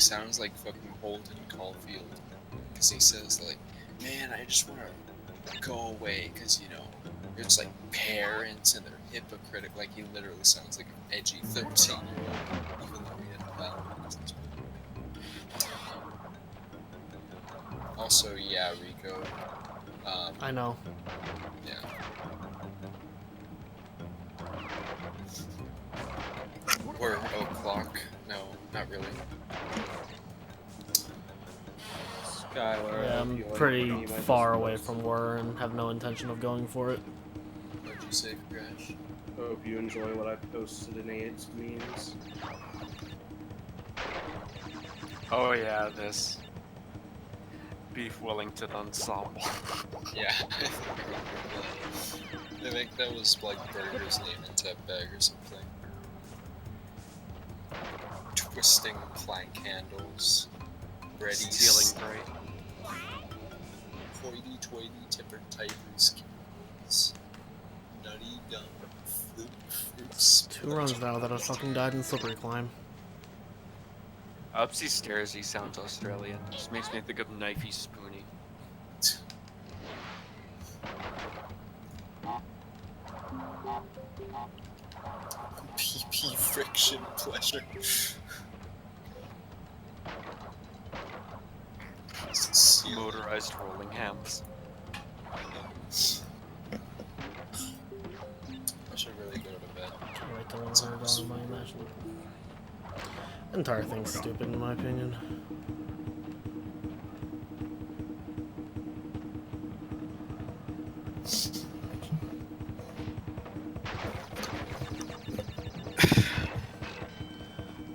sounds like fucking Holden Caulfield. Because he says, like, man, I just want to go away. Because, you know, it's like parents and they're hypocritical. Like, he literally sounds like an edgy 13-year-old. Even though he didn't know. Also, yeah, Riko. I know. Yeah. Or o'clock. No, not really. Skylar, Yeah, I'm pretty far away from Wur and have no intention of going for it. What'd you say, Crash? Hope you enjoy what I posted in AIDS memes. Oh yeah, this Beef Wellington ensemble. Yeah. I think that was like Burger's name in Tep Bag or something. Twisting plank handles. Ready. Stealing bright. Hoity-toity tipper typers keys. Nutty gum. Fruits. 2 runs now that I fucking died in slippery climb. Upsy stairs, he sounds Australian. Just makes me think of Knifey Spoony. PP friction pleasure. Motorized rolling hams. I should really go to bed. Can't wait till $100 money match. The entire thing's stupid in my opinion.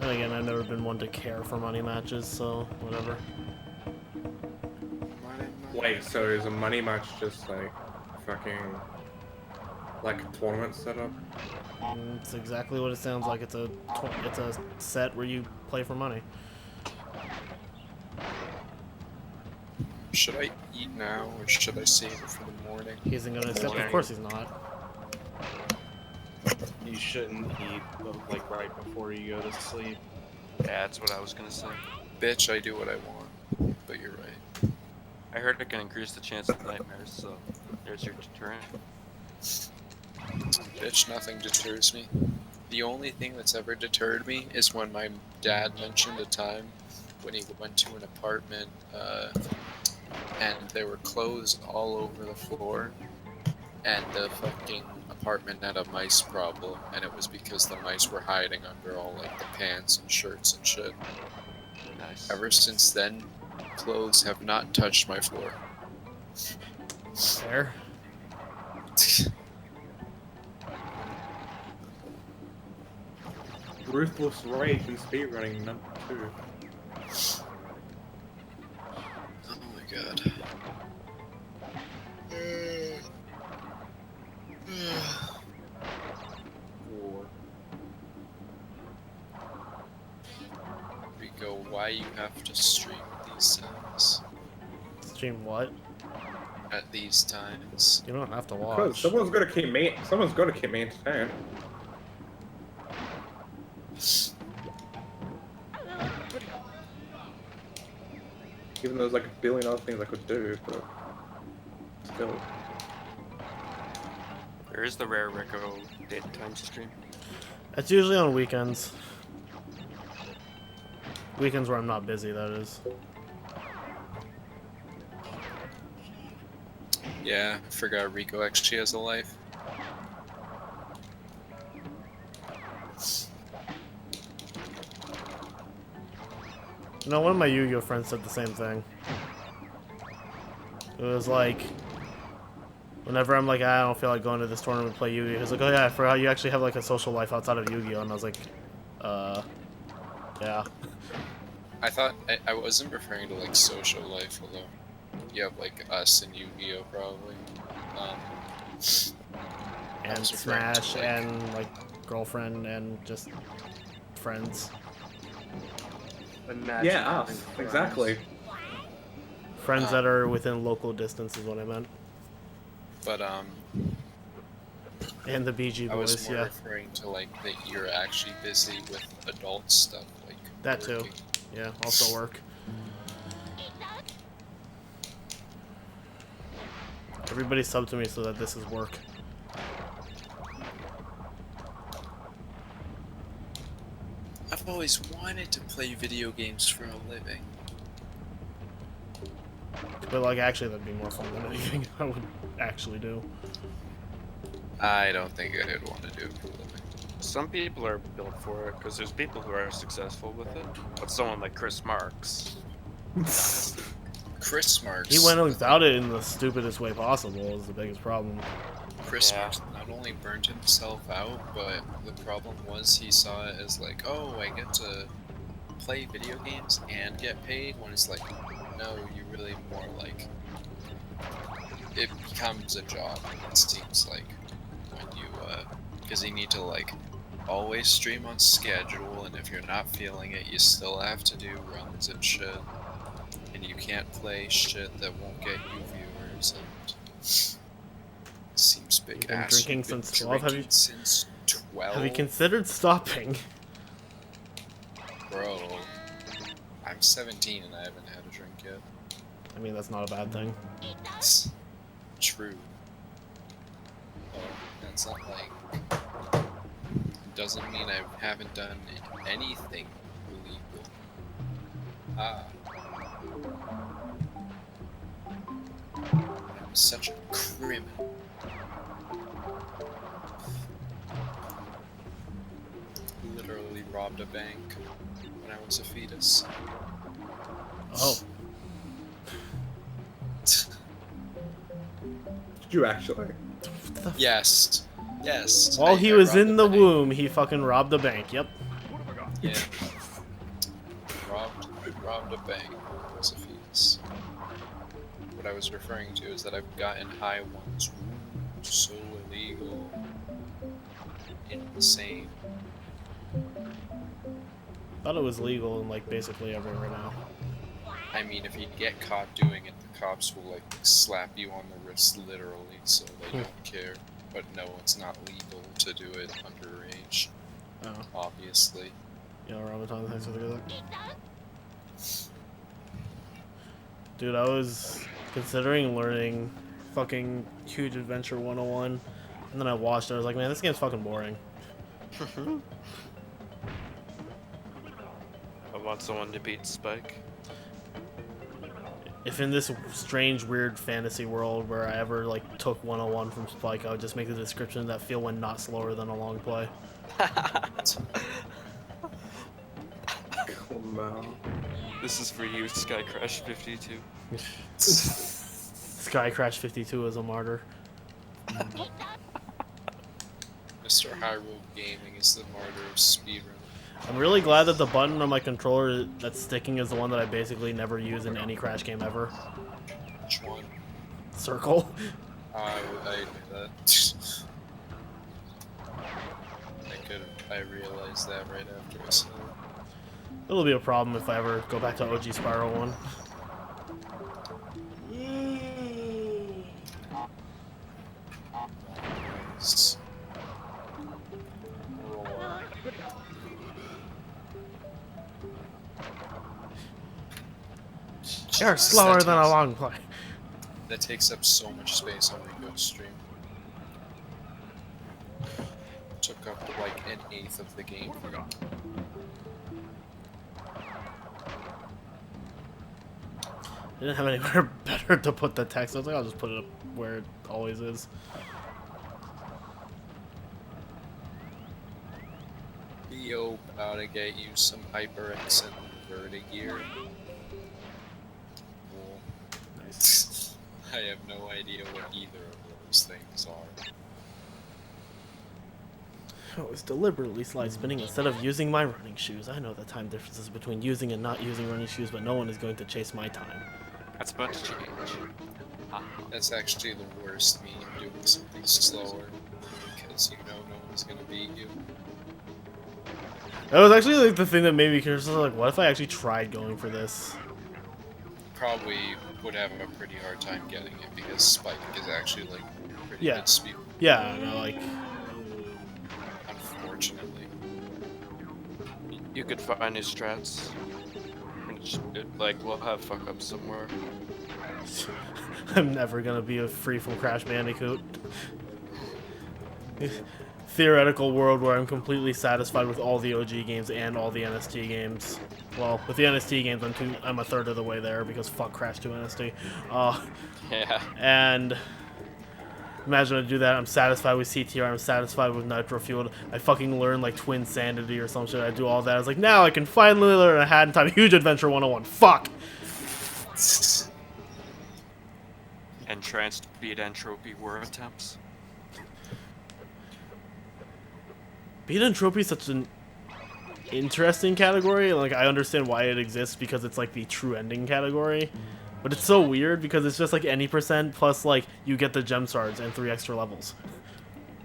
And again, I've never been one to care for money matches, so whatever. Wait, so is a money match just like fucking like a tournament setup? It's exactly what it sounds like. It's a set where you play for money. Should I eat now or should I save it for the morning? He isn't gonna accept. Of course he's not. You shouldn't eat like right before you go to sleep. Yeah, that's what I was gonna say. Bitch, I do what I want. But you're right. I heard it can increase the chance of nightmares, so there's your deterrent. Bitch, nothing deters me. The only thing that's ever deterred me is when my dad mentioned a time when he went to an apartment and there were clothes all over the floor and the fucking apartment had a mice problem, and it was because the mice were hiding under all like the pants and shirts and shit. Nice. Ever since then, clothes have not touched my floor. Fair. Ruthless Rage and Speedrunning number 2. Oh my god. Riko, why you have to stream these times? Stream what? At these times. You don't have to Because watch. someone's gonna keep me entertained. Even though there's like a billion other things I could do, but still. There is the rare Riko daytime stream. It's usually on weekends. Weekends where I'm not busy, that is. Yeah, I forgot Riko actually has a life. You know, one of my Yu-Gi-Oh friends said the same thing. It was like, whenever I'm like, I don't feel like going to this tournament to play Yu-Gi-Oh, he's like, oh yeah, I forgot you actually have like a social life outside of Yu-Gi-Oh, and I was like, yeah. I thought I wasn't referring to like social life, although you have like us and Yu-Gi-Oh probably. And was referring to, Smash, like- and like girlfriend, and just friends. Imagine Yeah, having us, friends. exactly. Friends that are within local distance is what I meant. But And the BG I was boys, more yeah. referring to like that you're actually busy with adult stuff, like That too. working. Yeah, also work. Everybody sub to me so that this is work. I've always wanted to play video games for a living. But like, actually, that'd be more fun than anything I would actually do. I don't think I'd want to do it for a living. Some people are built for it because there's people who are successful with it. But someone like Chris Marks, Chris Marks. He went without it in the stupidest way possible. Is the biggest problem. Chris Yeah. Marks not only burnt himself out, but the problem was he saw it as like, oh, I get to play video games and get paid. When it's like, no, you really more like it becomes a job. It seems like when you, because you need to like always stream on schedule, and if you're not feeling it, you still have to do runs and shit. And you can't play shit that won't get you viewers. And seems big You've been ass. drinking You've been since 12, have you? drinking since 12. Have you considered stopping? Bro, I'm 17 and I haven't had a drink yet. I mean, that's not a bad thing. It's true. But that's not like. Doesn't mean I haven't done anything illegal. Ah. I'm such a criminal. Literally robbed a bank when I was a fetus. Oh. Did you actually? Yes. Yes. While I he was robbed in a the bank. womb, he fucking robbed a bank. Yep. Yeah. robbed a bank when I was a fetus. What I was referring to is that I've gotten high ones. Ooh, so illegal. Insane. Thought it was legal in like basically everywhere now. I mean, if you get caught doing it, the cops will like slap you on the wrist literally, so they don't care. But no, it's not legal to do it underage, Oh. obviously. Yeah, Ramadan, thanks for the good luck. Dude, I was considering learning fucking Huge Adventure 101, and then I watched it, I was like, man, this game's fucking boring. I want someone to beat Spike. If in this strange, weird fantasy world where I ever, like, took 101 from Spike, I would just make the description that feel when not slower than a long play. Come on. This is for you, Sky Crash 52. Sky Crash 52 is a martyr. Mr. Hyrule Gaming is the martyr of speedrun. I'm really glad that the button on my controller that's sticking is the one that I basically never use in any Crash game ever. Which one? Circle. I knew that. I realized that right after I saw it. It'll be a problem if I ever go back to OG Spyro 1. Nice. You're slower than a long play. That takes up so much space on Riko's stream. Took up like an eighth of the game. I didn't have anywhere better to put the text. I was like, I'll just put it up where it always is. Yo, about to get you some HyperX and Vertigear. Cool. Nice. I have no idea what either of those things are. I was deliberately slide spinning instead of using my running shoes. I know the time differences between using and not using running shoes, but no one is going to chase my time. That's about to change. That's actually the worst meme, doing something slower, because you know no one's gonna beat you. That was actually like the thing that made me curious. I was like, what if I actually tried going for this? Probably would have a pretty hard time getting it, because Spike is actually like pretty Yeah. good speed. Yeah, no, like, Unfortunately. You could find his strats. Like, we'll have fuck ups somewhere. I'm never gonna be free from Crash Bandicoot. Theoretical world where I'm completely satisfied with all the OG games and all the NST games. Well, with the NST games, I'm a third of the way there because fuck Crash 2 NST. Yeah. And imagine I do that. I'm satisfied with CTR. I'm satisfied with Nitro Fueled. I fucking learn like Twin Sanity or some shit. I do all that. I was like, now I can finally learn a hat in time. Huge Adventure 101. Fuck. Entranced beat entropy were attempts. Beat Entropy is such an interesting category. Like, I understand why it exists because it's like the true ending category. But it's so weird because it's just like any percent plus like you get the gem shards and 3 extra levels.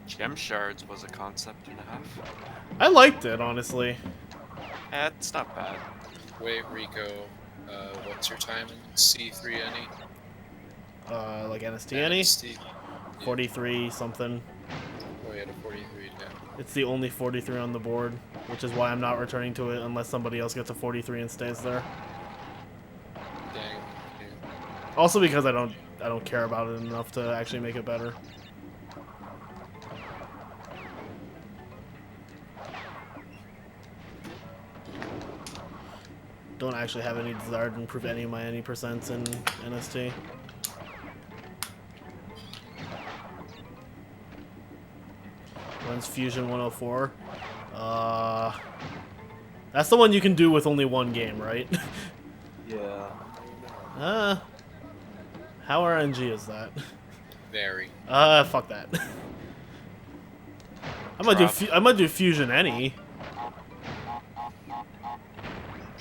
Gem shards was a concept and a half. I liked it, honestly. It's not bad. Wait, Riko, what's your time in C3 any? Like NST any? NST? 43 something. Oh, you had a 43 down. It's the only 43 on the board, which is why I'm not returning to it unless somebody else gets a 43 and stays there. Dang. Yeah. Also because I don't care about it enough to actually make it better. Don't actually have any desire to improve any of my any percents in NST. Runs Fusion 104. That's the one you can do with only one game, right? Yeah. How RNG is that? Very. Fuck that. I'm gonna do Fusion any.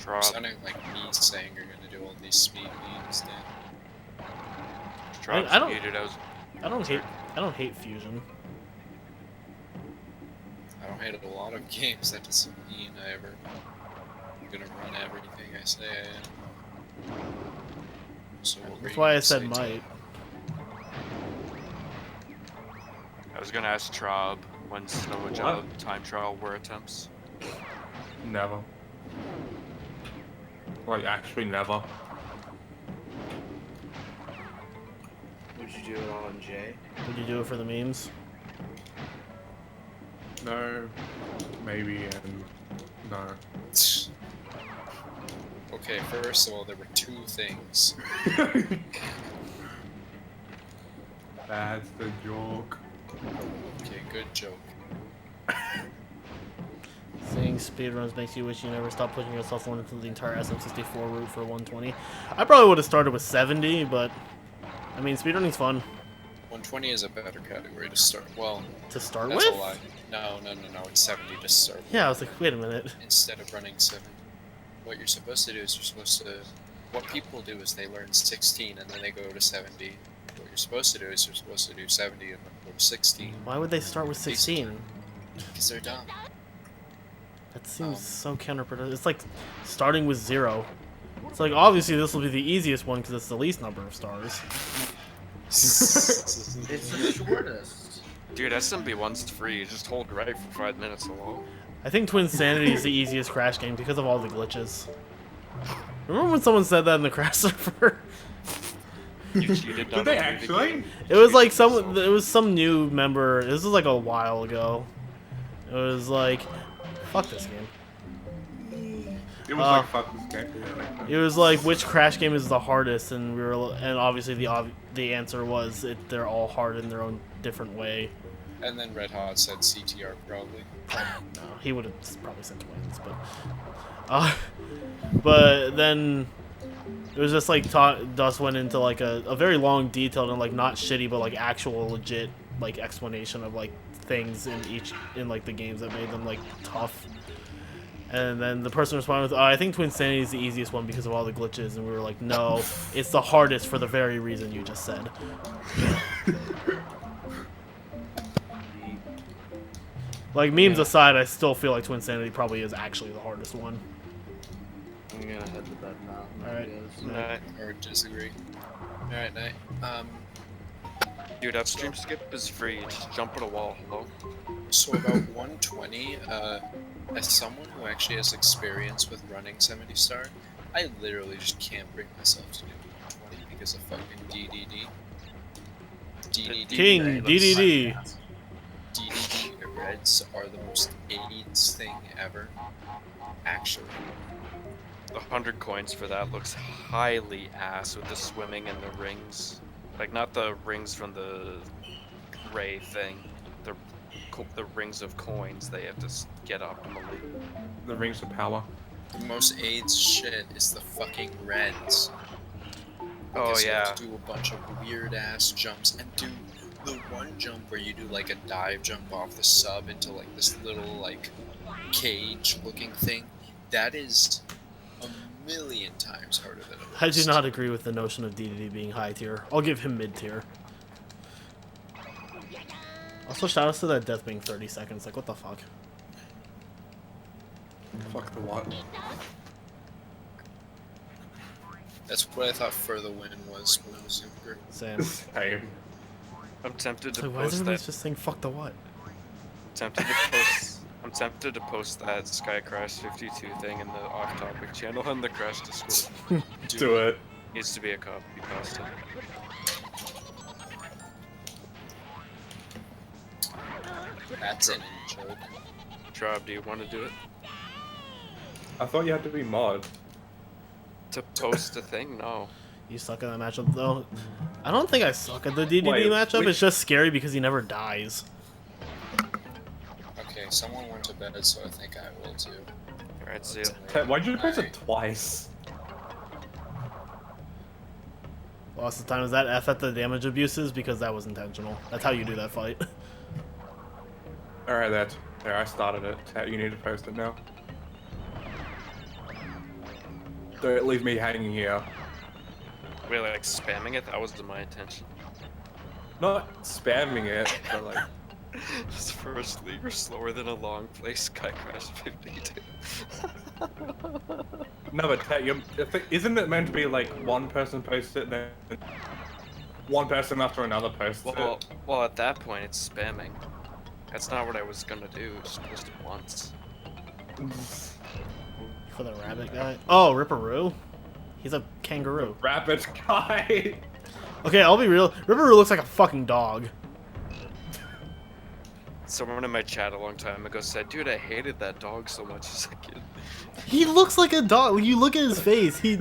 You're sounding like me saying you're gonna do all these speed memes, Dan. I don't hate Fusion. I don't hate a lot of games. That doesn't mean I'm gonna run everything I say I am. So what were That's you why I gonna said say, might. I was gonna ask Traub when Snow Job time trial were attempts. Never. Like, actually never. Would you do it on J? Would you do it for the memes? No. Maybe, and no. Okay, first of all, there were 2 things. That's the joke. Okay, good joke. Seeing speedruns makes you wish you never stopped pushing yourself into the entire SM64 route for 120. I probably would have started with 70, but I mean, speedrunning's fun. 120 is a better category to start. Well, To start that's with? a lie. No, it's 70 to start with. Yeah, I was like, wait a minute. Instead of running 7. What you're supposed to do is what people do is they learn 16 and then they go to 70. What you're supposed to do is you're supposed to do 70 and then go to 16. Why would they start with 16? Because they're dumb. That seems so counterproductive. It's like starting with 0. It's like, obviously this will be the easiest one because it's the least number of stars. It's the shortest. Dude, SMB1's free. Just hold right for 5 minutes alone. I think Twin Sanity is the easiest Crash game because of all the glitches. Remember when someone said that in the Crash server? You cheated. Did they actually? It was like some new member. This was like a while ago. It was like, fuck this game. It was like, fuck this game. It was like, which Crash game is the hardest? And and obviously the answer was they're all hard in their own different way. And then Red Hot said CTR probably. No, he would have probably said Twins, but then it was just like Dust went into like a very long, detailed and like not shitty, but like actual legit like explanation of like things in like the games that made them like tough. And then the person responded with, I think Twin Sanity is the easiest one because of all the glitches. And we were like, no, it's the hardest for the very reason you just said. Like, memes aside, I still feel like Twin Sanity probably is actually the hardest one. I'm gonna head to bed now. Alright. Night. Or disagree. Alright, night. Dude, that stream skip is free. Just jump at a wall. Hello? So about 120, as someone who actually has experience with running 70 star, I literally just can't bring myself to do 120 because of fucking DDD. DDD. King DDD. DDD reds are the most AIDS thing ever. Actually. The 100 coins for that looks highly ass with the swimming and the rings. Like, not the rings from the Ray thing. The rings of coins they have to get optimally. The rings of power. The most AIDS shit is the fucking reds. Oh Because you yeah. have to do a bunch of weird ass jumps and do the one jump where you do like a dive jump off the sub into like this little like cage looking thing. That is a million times harder than it was. I do not agree with the notion of DDD being high tier. I'll give him mid tier. Also, shoutouts to that death being 30 seconds. Like, what the fuck? Fuck the what? That's what I thought For the Win was when I was younger. Same. Same. I'm tempted to So why is post everybody that. just saying fuck the what? I'm tempted to post that Skycrash 52 thing in the off-topic channel on the Crash Discord. Do it. Needs to be a copy pasta. That's an in-joke. Trob, do you want to do it? I thought you had to be mod. To post a thing? No. You suck at that matchup, though. I don't think I suck at the DDD Wait, matchup. which- It's just scary because he never dies. Okay, someone went to bed, so I think I will too. Alright, see ya. Ted, why'd you press Bye. it twice? Lost the time is that F at the damage abuses because that was intentional. That's how you do that fight. Alright, there, I started it. Ted, you need to post it now. Don't leave me hanging here. Wait, like spamming it? That wasn't my intention. Not spamming it, but like... Just first lever slower than a long play Skycrash 52. No, but Ted, isn't it meant to be like one person posts it, then one person after another posts it? Well, at that point, it's spamming. That's not what I was gonna do. Just post it once. For the rabbit guy. Oh, Ripperoo? He's a kangaroo. Rabbit guy! Okay, I'll be real. Ripperoo looks like a fucking dog. Someone in my chat a long time ago said, "Dude, I hated that dog so much as a kid." He looks like a dog. You look at his face. He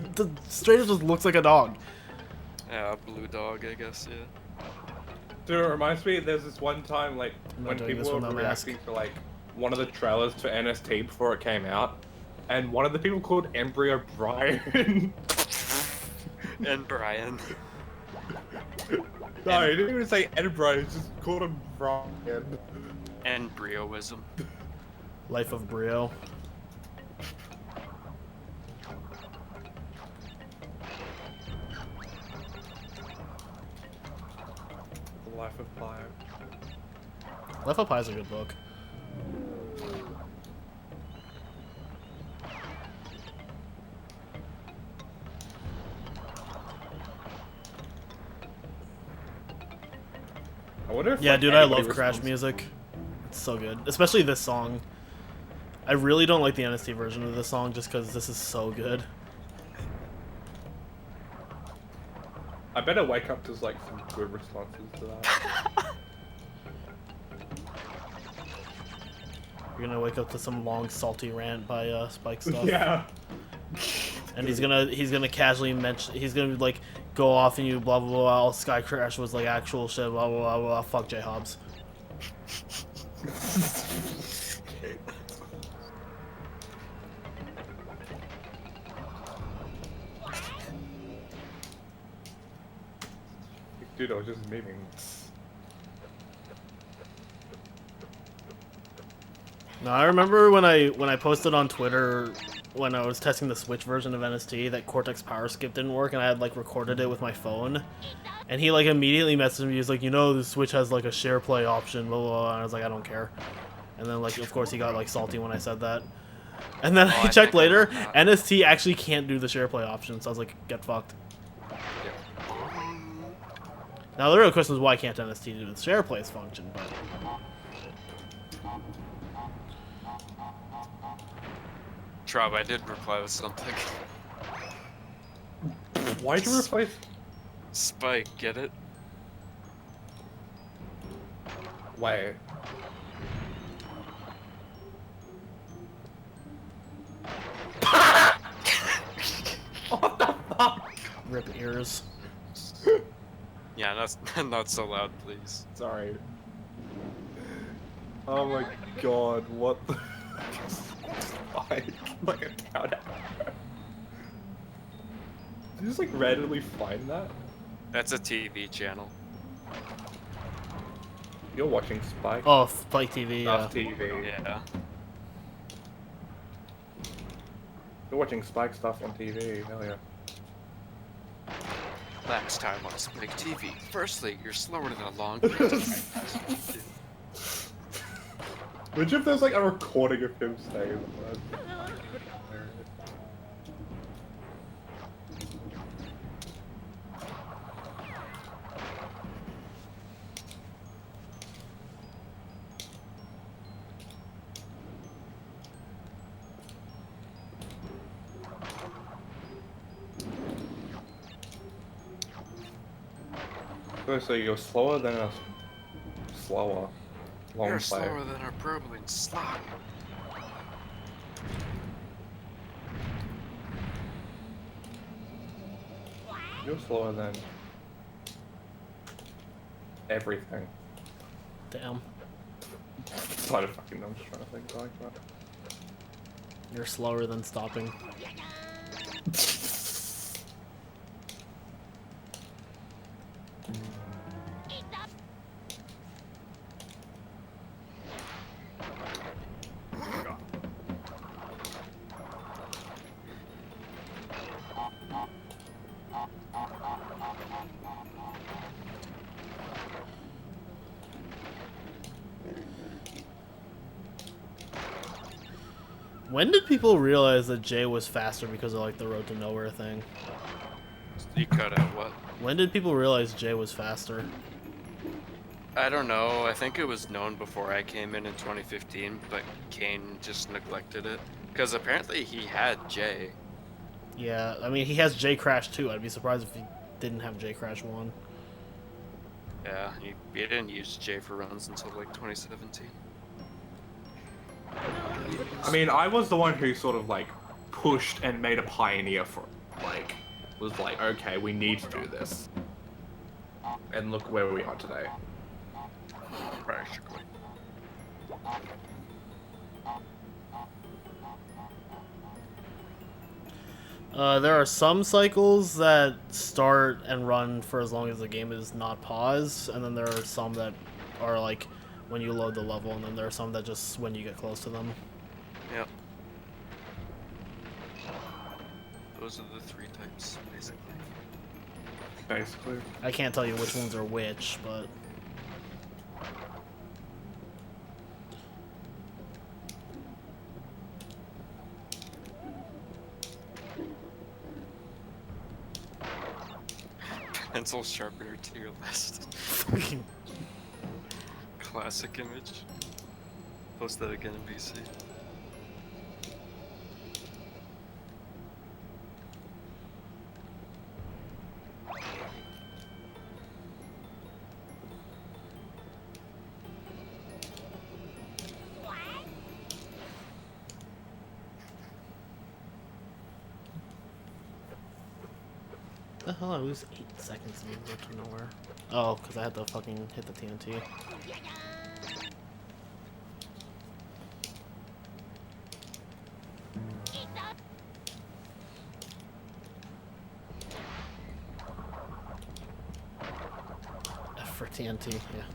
straight up just looks like a dog. Yeah, blue dog, I guess. Yeah. Dude, it reminds me, there's this one time, like, I'm not when doing this people with were no mask. reacting to, like, one of the trailers for NST before it came out, and one of the people called Embryo Brian. And Brian. No, he didn't even say Embryo, he just called him Brian. And Brioism. Life of Brio. The Life of Pi. Life of Pi is a good book. I wonder if, Yeah, like, dude, I anybody love Crash responds- music. It's so good. Especially this song. I really don't like the NST version of this song just because this is so good. I better wake up to, like, some good responses to that. You're gonna wake up to some long, salty rant by Spike Stuff. Yeah. And he's gonna casually mention, he's gonna like go off and you blah blah blah. All Sky Crash was like actual shit. Blah blah blah blah. Fuck J Hobbs. Dude, I was just memeing. No, I remember when I posted on Twitter when I was testing the Switch version of NST that Cortex Power Skip didn't work, and I had like recorded it with my phone, and he like immediately messaged me. He's like, you know, the Switch has like a share play option, blah blah blah. And I was like, I don't care. And then like of course he got like salty when I said that. And then I checked later, NST actually can't do the share play option, so I was like, get fucked. Now the real question is why can't NST do the share plays function, but Trob, I did reply with something. Why'd you replace? Spike, get it? Wait. What the fuck? Rip ears. Yeah, that's not so loud, please. Sorry. Oh my god, what the Spike? Like a count. Did you just like randomly find that? That's a TV channel. You're watching Spike? Oh, Spike TV. Yeah. Stuff TV. Yeah. You're watching Spike stuff on TV, hell yeah. Last time on Spike TV. Firstly, you're slower than a long. Imagine if there's like a recording of him saying that. So you're slower than a slower long You're player. slower than a Brooklyn slot. You're slower than everything. Damn. I don't fucking know. I'm just trying to think like that. You're slower than stopping. When did people realize that Jay was faster because of like the Road to Nowhere thing? You cut out what? When did people realize Jay was faster? I don't know. I think it was known before I came in 2015, but Kane just neglected it. Because apparently he had Jay. Yeah, I mean he has Jay Crash 2. I'd be surprised if he didn't have Jay Crash 1. Yeah, he didn't use Jay for runs until like 2017. I mean, I was the one who sort of like pushed and made a pioneer for it. Like, was like, okay, we need to do this. And look where we are today. Practically. There are some cycles that start and run for as long as the game is not paused, and then there are some that are like when you load the level, and then there are some that just when you get close to them. Yep. Those are the three types, basically. Basically. I can't tell you which ones are which, but Pencil sharpener to your list. Classic image. Post that again in BC. the hell I lose 8 seconds in the Road to Nowhere. Oh, because I had to fucking hit the TNT. F for TNT, yeah.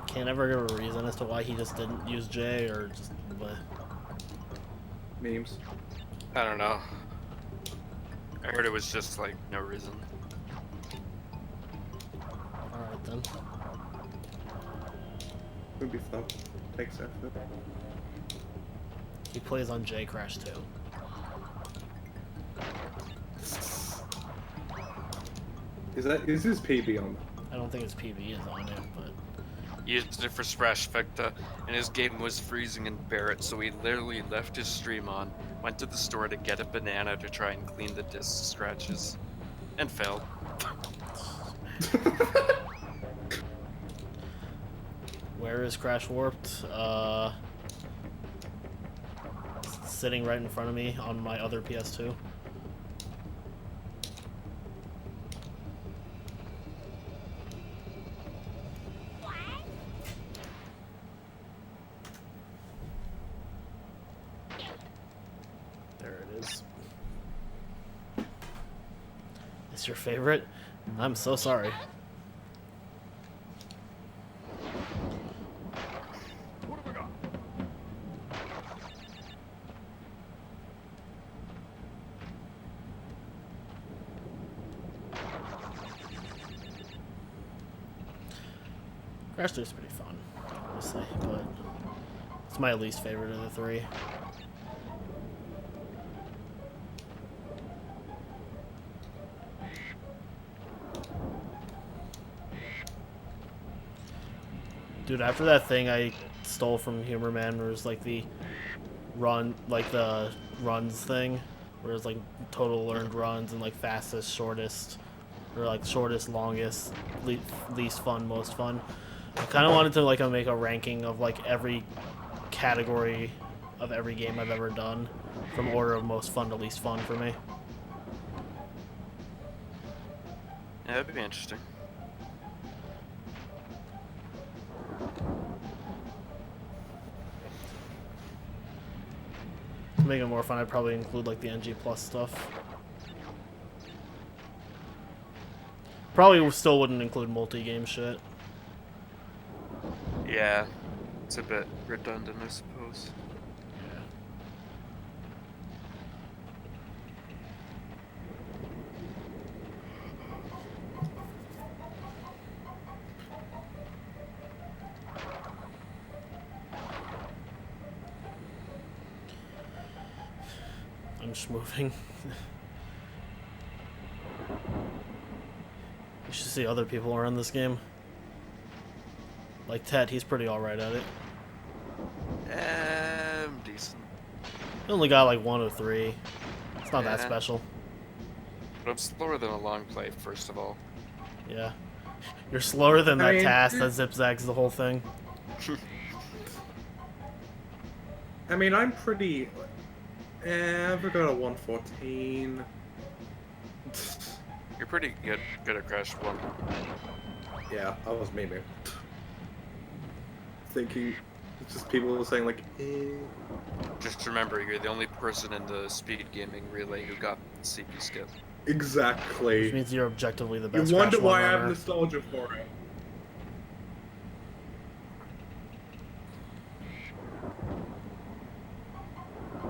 Can't ever give a reason as to why he just didn't use J or just what. Memes. I don't know. I heard it was just like no reason. Alright then. Would be stuff. Takes effort. He plays on J Crash too. Is his PB on? I don't think his PB is on it, but Used it for Splash Vecta, and his game was freezing in Barrett, so he literally left his stream on, went to the store to get a banana to try and clean the disc scratches, and failed. where is Crash Warped? Sitting right in front of me on my other PS2. There it is. It's your favorite? I'm so sorry. Crash 2 is pretty fun, honestly, but it's my least favorite of the three. Dude, after that thing I stole from Humor Man, where it was like the runs thing, where it's like total learned runs and like fastest, shortest, or like shortest, longest, least fun, most fun. I kind of wanted to like make a ranking of like every category of every game I've ever done, from order of most fun to least fun for me. Yeah, that'd be interesting. To make it more fun, I'd probably include like the NG Plus stuff. Probably still wouldn't include multi-game shit. Yeah, it's a bit redundant, I suppose. I'm just moving. You should see other people around this game. Like Ted, he's pretty alright at it. Decent. He only got like 103. It's not that Yeah. special. But I'm slower than a long play, first of all. Yeah. You're slower than I that mean, task that zigzags the whole thing. I mean, I'm pretty. I've got a 114. You're pretty good at Crash 1. Yeah, that was me, man. Thinking, it's just people were saying like, Just remember, you're the only person in the speed gaming relay who got the CP skip. Which exactly. means you're objectively the You best wonder Crash 1 why I have runner. nostalgia for it.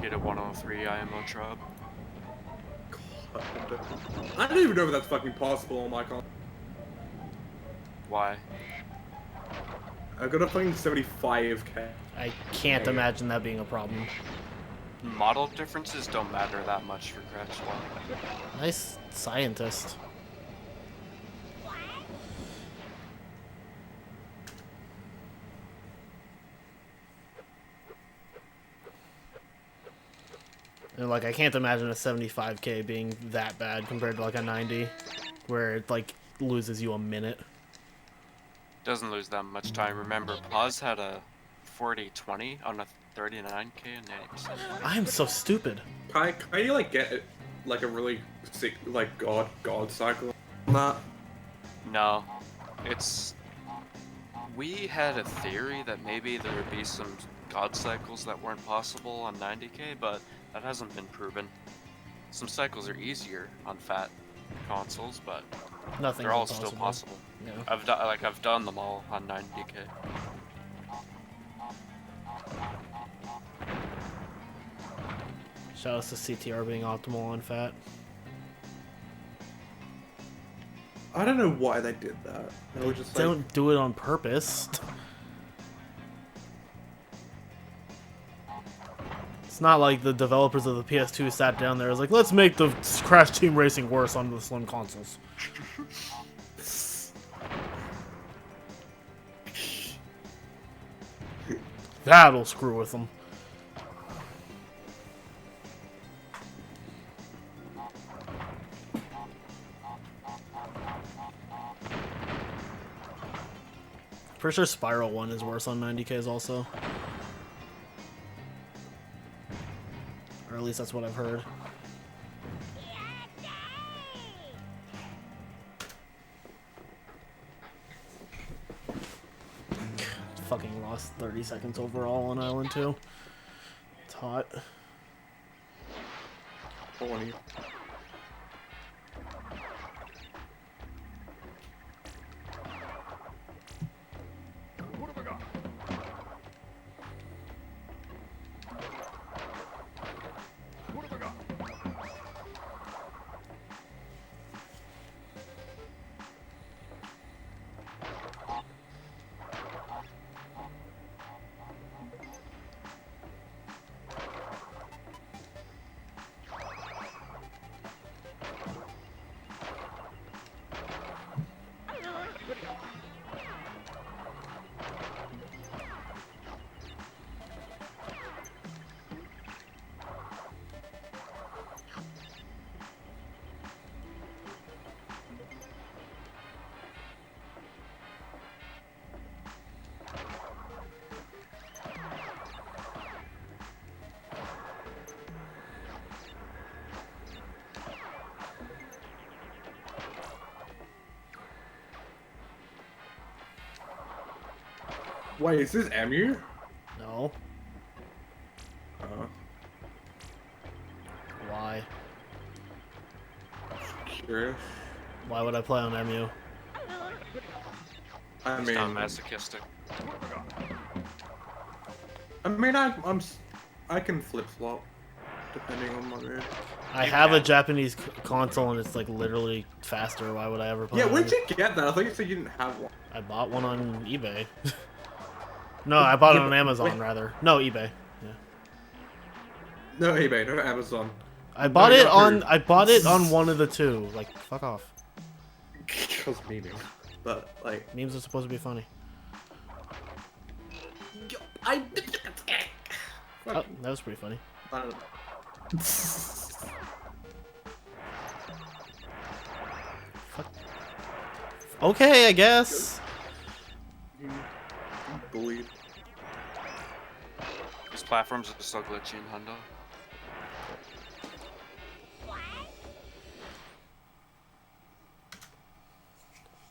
Get a 103 IMO drop. I don't even know if that's fucking possible on my console. Why? I got a fucking 75k. I can't imagine that being a problem. Model differences don't matter that much for Crash 1. Nice scientist. And like, I can't imagine a 75k being that bad compared to like a 90, where it like loses you a minute. Doesn't lose that much time. Remember, Paz had a 40-20 on a 39k and 90%. I am so stupid. Can you like get like a really sick like god cycle on that? No, it's. We had a theory that maybe there would be some god cycles that weren't possible on 90k, but that hasn't been proven. Some cycles are easier on fat consoles, but Nothing. they're all still possible. Yeah. I've done them all on 90k. Shout out to CTR being optimal on fat. I don't know why they did that. They were just like, Don't do it on purpose. It's not like the developers of the PS2 sat down there and was like, let's make the Crash Team Racing worse on the slim consoles. That'll screw with them. Pretty sure Spiral 1 is worse on 90Ks also. Or at least that's what I've heard. Fucking lost 30 seconds overall on Island 2. It's hot. Horny. Wait, is this Emu? No. Uh, Why? curious. Why would I play on MU? I It's mean, not masochistic. I can flip flop depending on my mood. I have a Japanese console and it's like literally faster. Why would I ever play Yeah, on where'd MU? you get that? I thought you said you didn't have one. I bought one on eBay. No, I bought it Yeah, on but Amazon wait. rather. No, eBay. Yeah. No eBay, no Amazon. I bought No, it Yahoo. on. I bought it on one of the two. Like, fuck off. Because memeing. But like, Memes are supposed to be funny. Oh, that was pretty funny. I don't know. Okay, I guess. Bullied. These platforms are so glitchy in Hundo.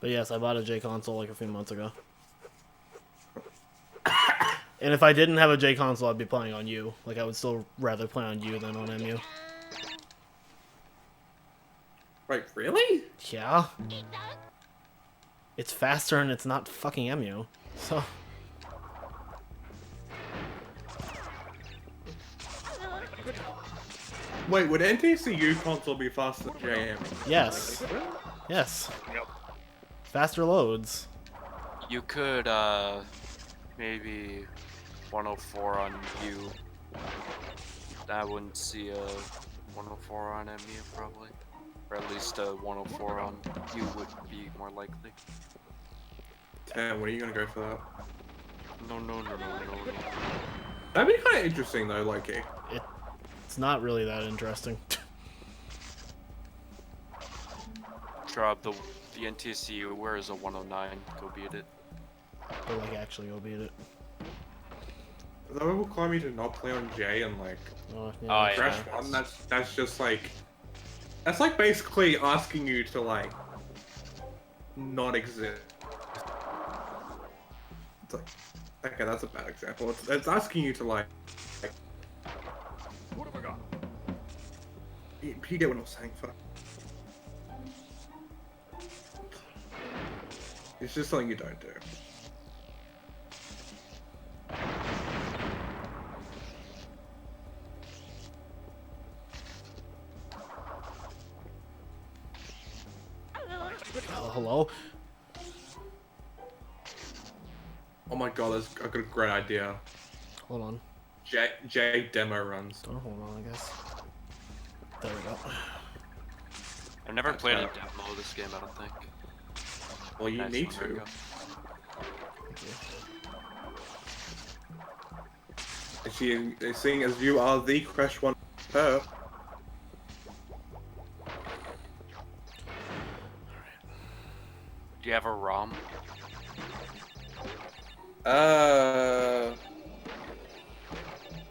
But yes, I bought a J console like a few months ago. And if I didn't have a J console, I'd be playing on U. Like, I would still rather play on U than on MU. Wait, really? Yeah. It's faster and it's not fucking MU. So. Wait, would NTCU console be faster than JM? Yes. Yes. Yep. Faster loads. You could, maybe 104 on U. I wouldn't see a 104 on MU probably. Or at least a 104 on U would be more likely. Damn, when are you gonna go for that? No. That'd be kind of interesting though, Loki. It's not really that interesting. Drop the NTSC, where is a 109? Go beat it. But like, actually go beat it. That will call me to not play on J and like Oh, yeah. Crash One. That's just like that's like basically asking you to like not exist. It's like okay, that's a bad example. It's asking you to like what have I got? You get what I'm saying, fuck. It's just something you don't do. Hello? Oh my god, I got a great idea. Hold on. J demo runs. Oh, hold on, I guess. There we go. I've never played a demo of this game, I don't think. Well, you Nice need one, to. Riko. Seeing as you are the Crash One her. Do you have a ROM? I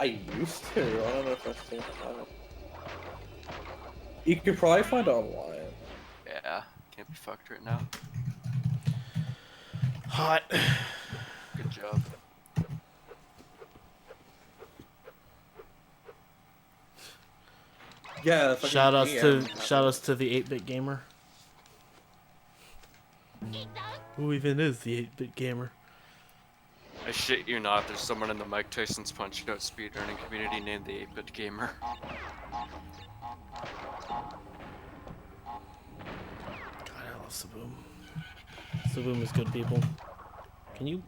used to. I don't know if I still have it. You could probably find it online. Yeah, can't be fucked right now. Hot. Good job. Yeah. Shout outs to the 8-bit gamer. Who even is the 8-bit gamer? I shit you not, there's someone in the Mike Tyson's Punch-Out speedrunning community named the 8-Bit Gamer. God, I love Saboom. Saboom is good, people. Can you?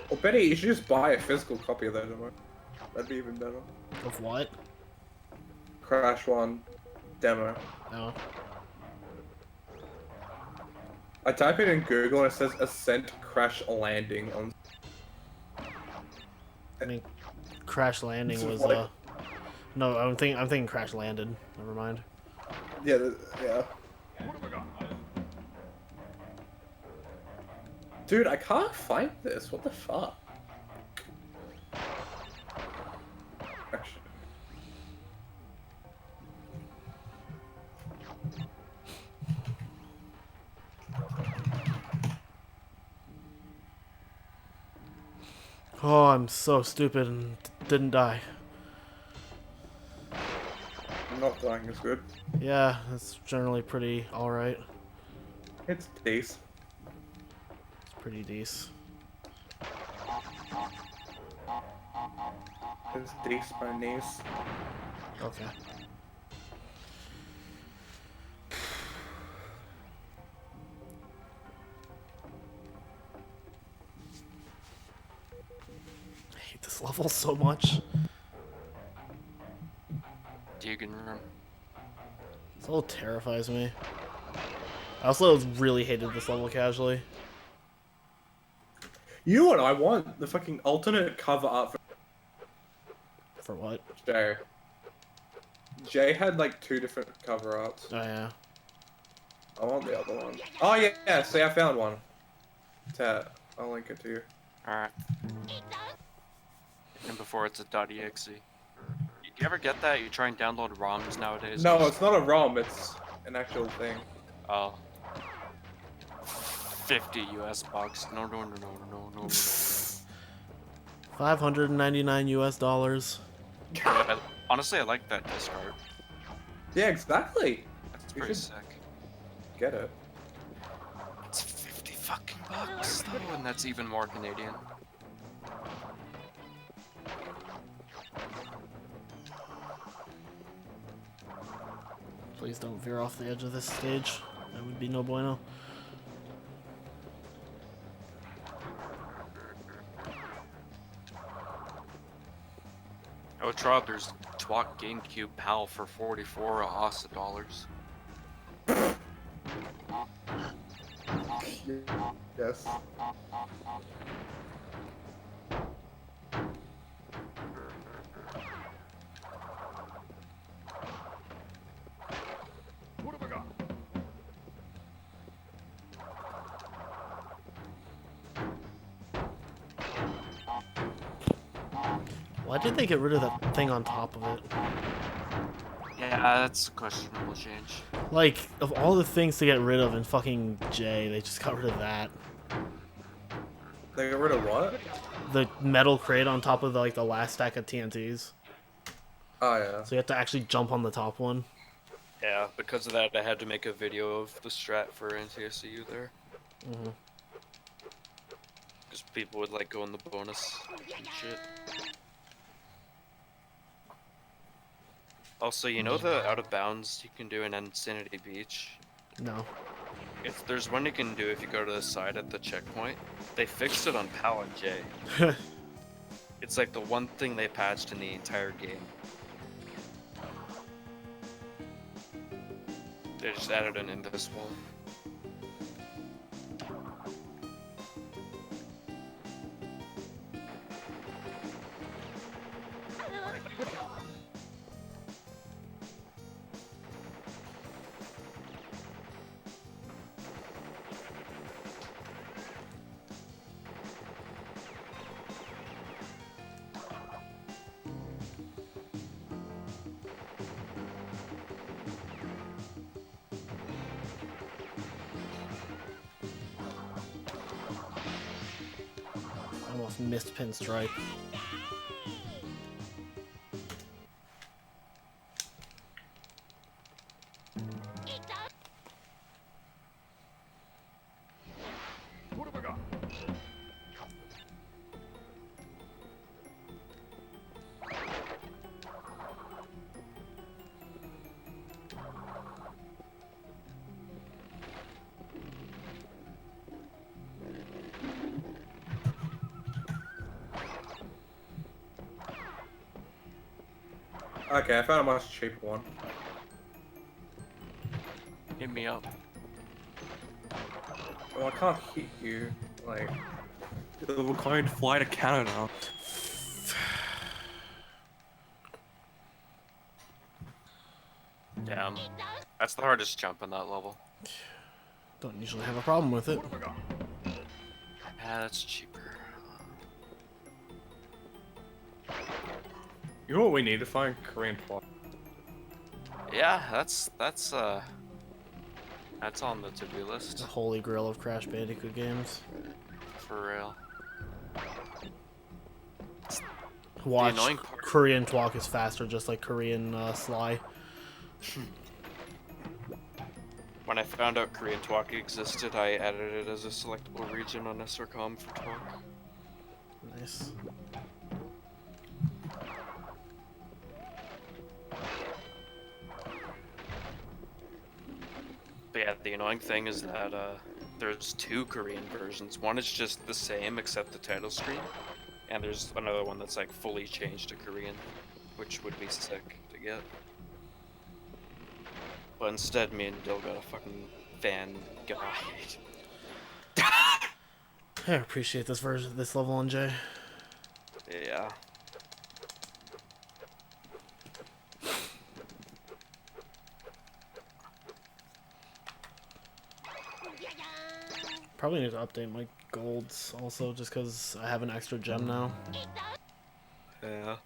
Well, Betty, you should just buy a physical copy of that demo. That'd be even better. Of what? Crash One demo. No. I type it in Google and it says Ascent Crash Landing on. I mean, Crash Landing was What? No, I'm thinking Crash Landed. Never mind. Yeah, yeah. Dude, I can't find this. What the fuck? Actually. Oh, I'm so stupid and didn't die. Not dying is good. Yeah, that's generally pretty alright. It's decent. It's pretty decent. It's decent, my niece. Okay. I hate this level so much. Deegan Room. This level terrifies me. I also really hated this level casually. You know what I want? The fucking alternate cover art for For what? Jay. Jay had like 2 different cover arts. Oh yeah. I want the other one. Oh yeah, yeah, see I found one. Tat, I'll link it to you. Alright. And before it's a .exe. You ever get that? You try and download ROMs nowadays? No, it's not a ROM, it's an actual thing. Oh. 50 US bucks. No, no, no, no, no, no, no. $599 US. Honestly, I like that disc art. Yeah, exactly. It's You pretty should sick. get it. It's 50 fucking bucks though, and that's even more Canadian. Please don't veer off the edge of this stage. That would be no bueno. Oh, Trod, there's Twat GameCube PAL for 44 Aussie dollars. Yes. Why did they get rid of that thing on top of it? Yeah, that's a questionable change. Like, of all the things to get rid of in fucking J, they just got rid of that. They got rid of what? The metal crate on top of the last stack of TNTs. Oh yeah. So you have to actually jump on the top one. Yeah, because of that, I had to make a video of the strat for NTSCU there. Mm-hmm. Because people would like go in the bonus and shit. Also, you know the out of bounds you can do in Insanity Beach? No. There's one you can do if you go to the side at the checkpoint. They fixed it on Pal and J. It's like the one thing they patched in the entire game. They just added an invisible. Almost missed Pinstripe. Okay, I found a much cheaper one. Hit me up. Well, I can't hit you. Like, we're going to fly to Canada. Damn. That's the hardest jump in that level. Don't usually have a problem with it. Yeah, that's cheaper. You know what we need to find? Korean plot. Yeah, that's on the to-do list. The holy grail of Crash Bandicoot games. For real. Watch annoying part- Korean Twalk is faster, just like Korean Sly. When I found out Korean Twalk existed, I added it as a selectable region on SRCOM for Twalk. Nice. But yeah, the annoying thing is that there's two Korean versions. One is just the same except the title screen, and there's another one that's like fully changed to Korean, which would be sick to get. But instead, me and Dill got a fucking fan guide. I appreciate this version, this level on Jay. Yeah. Probably need to update my golds also, just because I have an extra gem now. Yeah.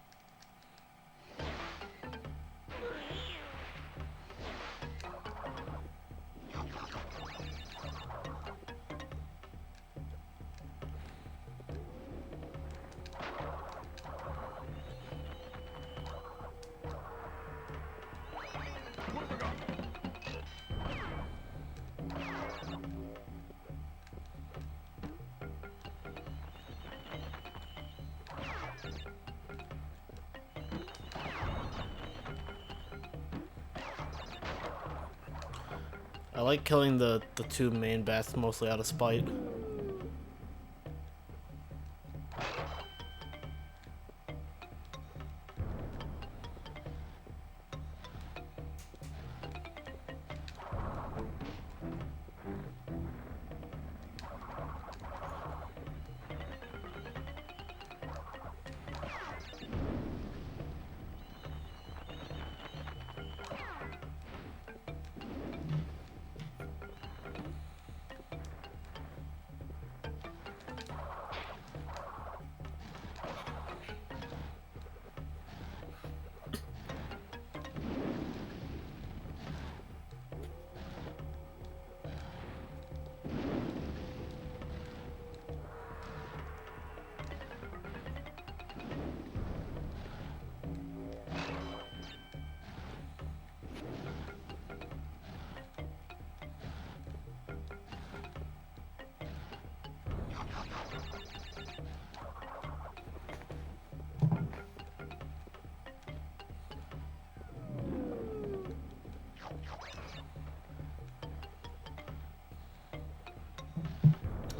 I like killing the two main bats mostly out of spite.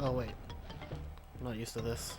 Oh wait, I'm not used to this.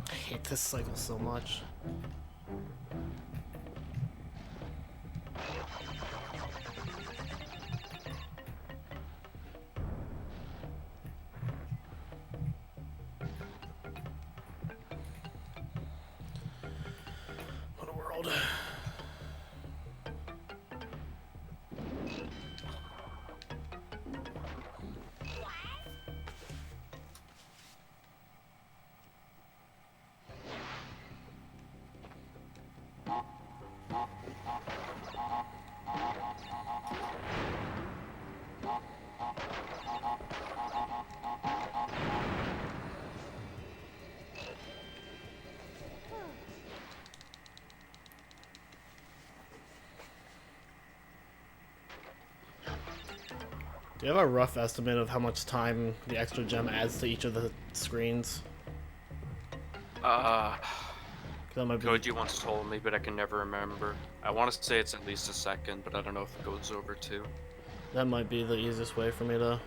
I hate this cycle so much. What a world. Do you have a rough estimate of how much time the extra gem adds to each of the screens? That might be... Koji once told me, but I can never remember. I want to say it's at least a second, but I don't know if it goes over 2. That might be the easiest way for me to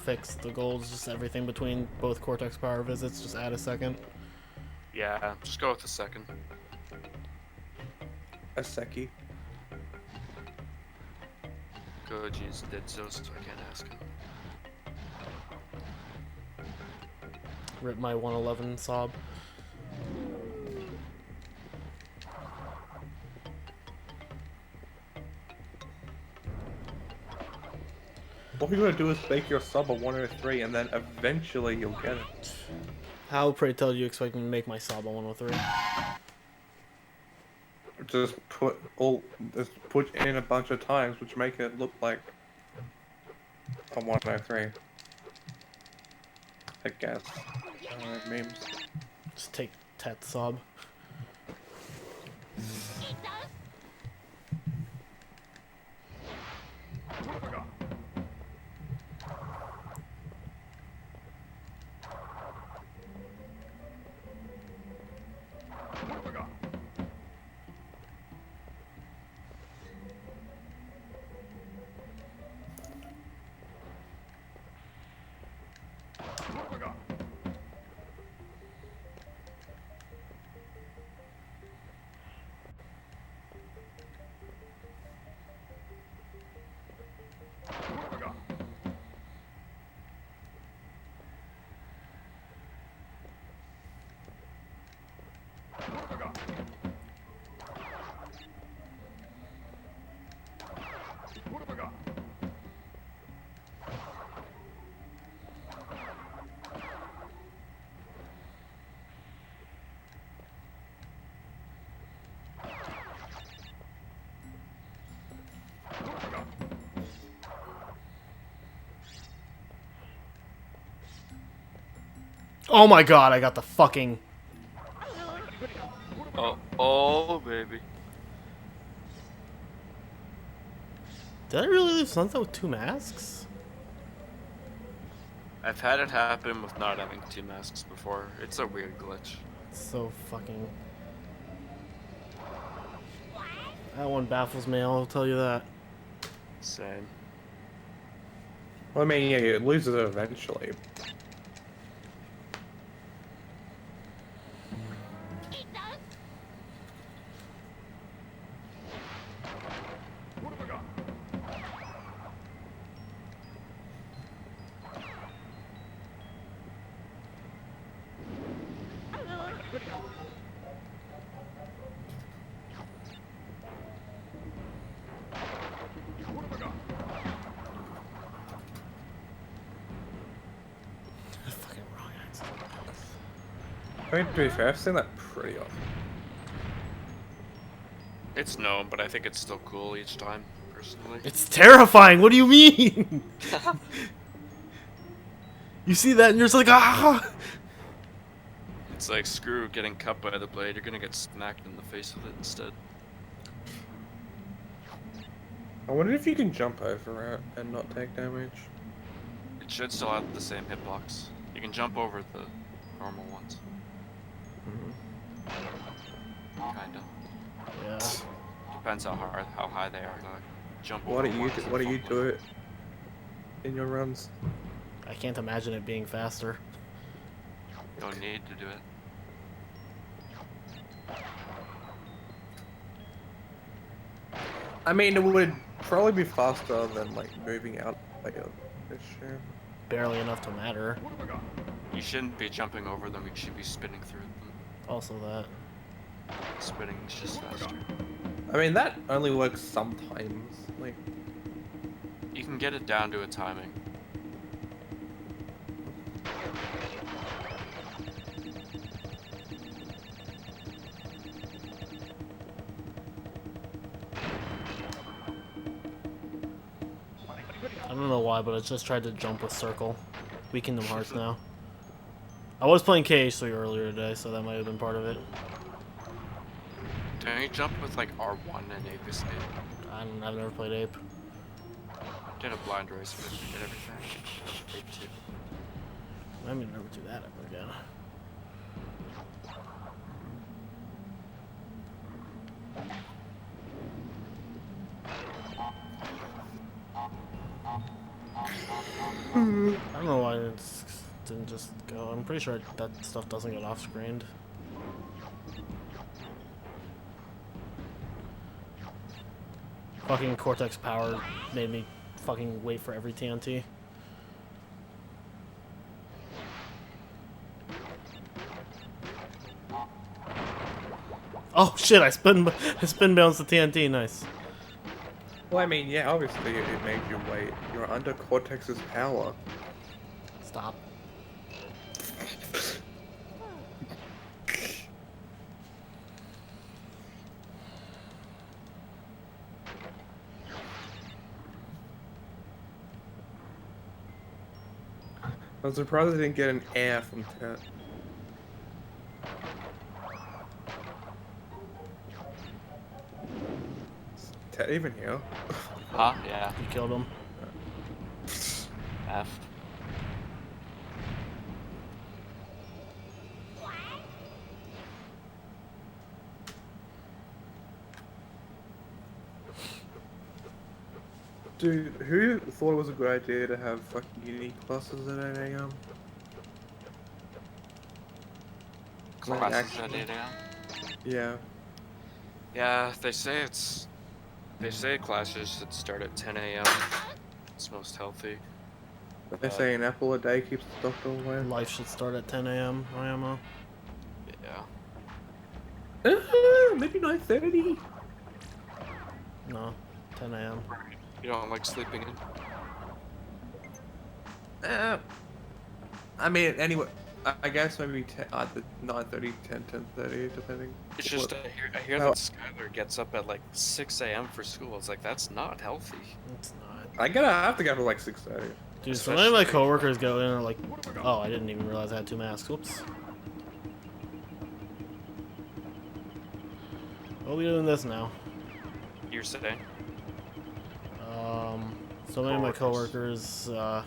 fix the goals. Just everything between both Cortex Power visits, just add a second. Yeah, just go with a second. A secchi. Koji's dead so I can't ask him. Rip my 111 sob. All you're gonna do is make your sub a 103, and then eventually you'll get it. How, pray tell, do you expect me to make my sob a 103? Just put in a bunch of times, which make it look like a 103. I guess. Memes. Just take Tet sob. Oh my god, I got the fucking... Oh, baby. Did I really leave Sunset with 2 masks? I've had it happen with not having 2 masks before. It's a weird glitch. So fucking... That one baffles me, I'll tell you that. Same. Well, I mean, yeah, it loses it eventually. I mean, to be fair, I've seen that pretty often. It's known, but I think it's still cool each time, personally. It's terrifying. What do you mean? You see that and you're just like, ah! It's like, screw getting cut by the blade, you're gonna get smacked in the face with it instead. I wonder if you can jump over it and not take damage. It should still have the same hitbox. You can jump over the normal ones. Kinda. Yeah. Depends how high they are. Like, jump What over do you ones do? are What do you fun. do it in your runs? I can't imagine it being faster. Don't need to do it. I mean, it would probably be faster than like moving out like a issue. Barely enough to matter. You shouldn't be jumping over them, you should be spinning through them. Also that. Spinning is just faster. I mean, that only works sometimes. Like, You can get it down to a timing. I don't know why, but I just tried to jump with circle. We Kingdom Hearts now. I was playing KH3 earlier today, so that might have been part of it. Don't you jump with like R1 and Ape Escape? I've never played Ape. Did a blind race with it, did everything. Ape 2. I may never do that ever again. I don't know why it didn't just go. I'm pretty sure that stuff doesn't get off-screened. Fucking Cortex Power made me fucking wait for every TNT. Oh shit! I spin bounced the TNT. Nice. well, I mean, yeah, obviously it made you wait. You're under Cortex's power. Stop. I'm surprised I didn't get an air from Tet. Is Tet even here? Huh? Yeah. You killed him. F. Dude, who thought it was a good idea to have fucking unique classes at 8 AM? Like, Classes actually- at 8 AM? Yeah. Yeah, they say classes should start at 10 AM. It's most healthy. They say an apple a day keeps the doctor away. Life should start at 10 a.m. IMO. Yeah. Maybe 9:30. No, 10 a.m. You don't like sleeping in? I mean, anyway, I guess maybe 9:30, 10:30, depending. It's just what- I hear Oh. that Skylar gets up at like 6 AM for school. It's like, that's not healthy. It's not. I have to go for like 6:30. Dude, so many of my coworkers go in and are like, oh, I didn't even realize I had 2 masks. Oops. We'll be doing this now. You're saying? So many of my coworkers go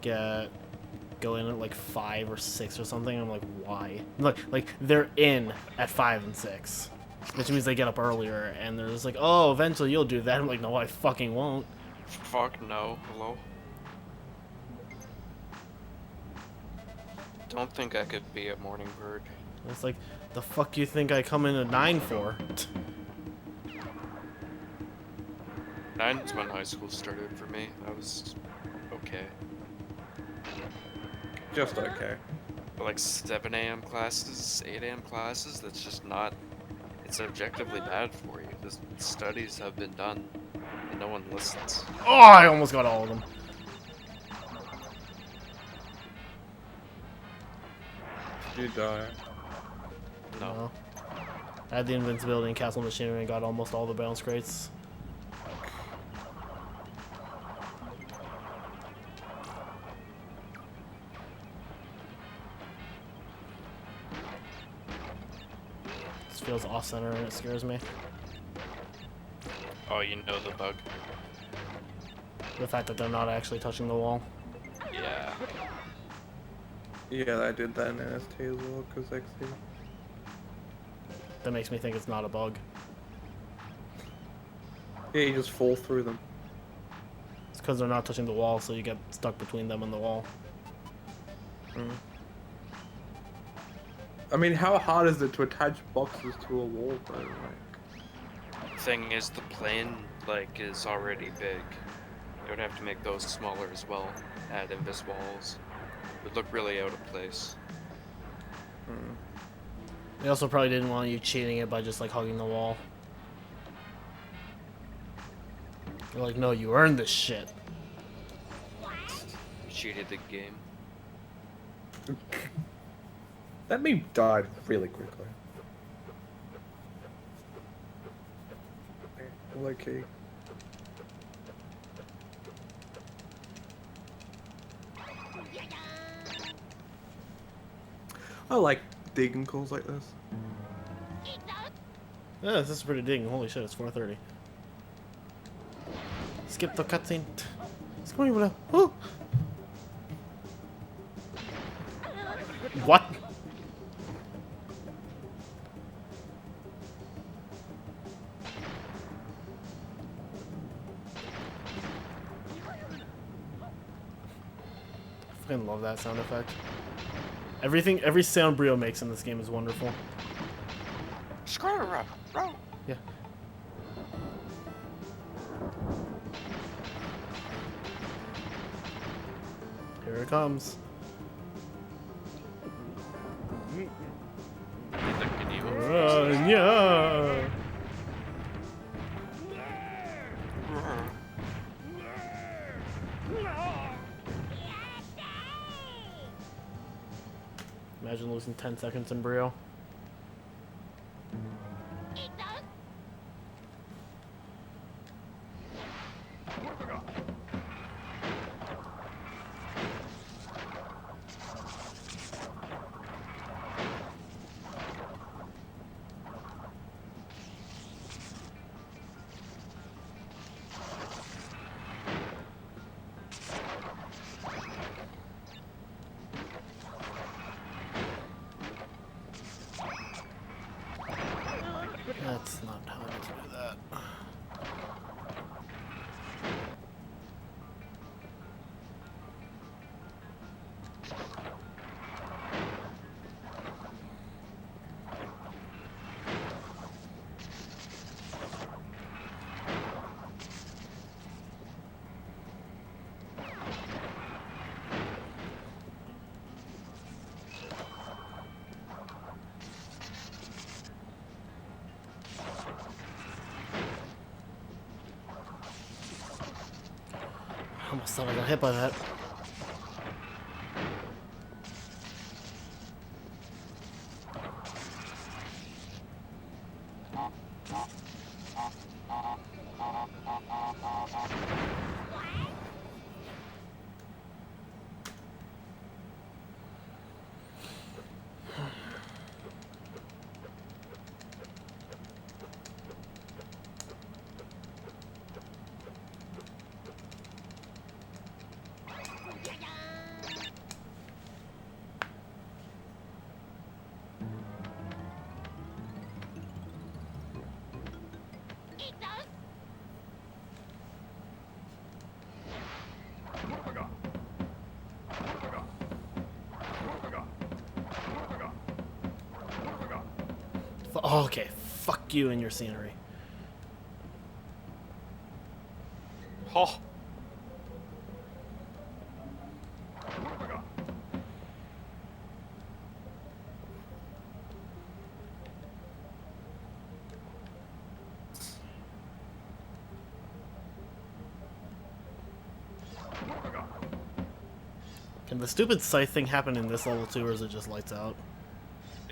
in at like 5 or 6 or something. I'm like, why? Like they're in at 5 and 6, which means they get up earlier, and they're just like, oh, eventually you'll do that. I'm like, no, I fucking won't. Fuck no. Hello? Don't think I could be a morning bird. It's like, the fuck you think I come in at 9 for? 9's when high school started for me. That was okay. Just okay. But like 7 AM classes, 8 AM classes, that's just not... It's objectively bad for you. The studies have been done, and no one listens. Oh, I almost got all of them. You die. No. I had the invincibility and castle machinery and got almost all the bounce crates. This feels off-center and it scares me. Oh, you know the bug. The fact that they're not actually touching the wall. Yeah. Yeah, I did that in NST as well, because XC. That makes me think it's not a bug. Yeah, you just fall through them. It's because they're not touching the wall, so you get stuck between them and the wall. Mm. I mean, how hard is it to attach boxes to a wall, though? Like... Thing is, the plane, like, is already big. They would have to make those smaller as well. Add invis walls. It would look really out of place. Mm. They also probably didn't want you cheating it by just like hugging the wall. They're like, no, you earned this shit. Cheated the game. That meme died really quickly. Low key. I like digging calls like this. Yeah, this is pretty digging. Holy shit, it's 4:30. Skip the cutscene. It's going over there. Oh! What? I fucking love that sound effect. Every sound Brio makes in this game is wonderful. Screw bro. Yeah. Here it comes. Yeah. Imagine losing 10 seconds in Brio. That's not how to do that. I almost thought I got hit by that. Oh, okay, fuck you and your scenery. Oh. Can the stupid scythe thing happen in this level too, or is it just lights out?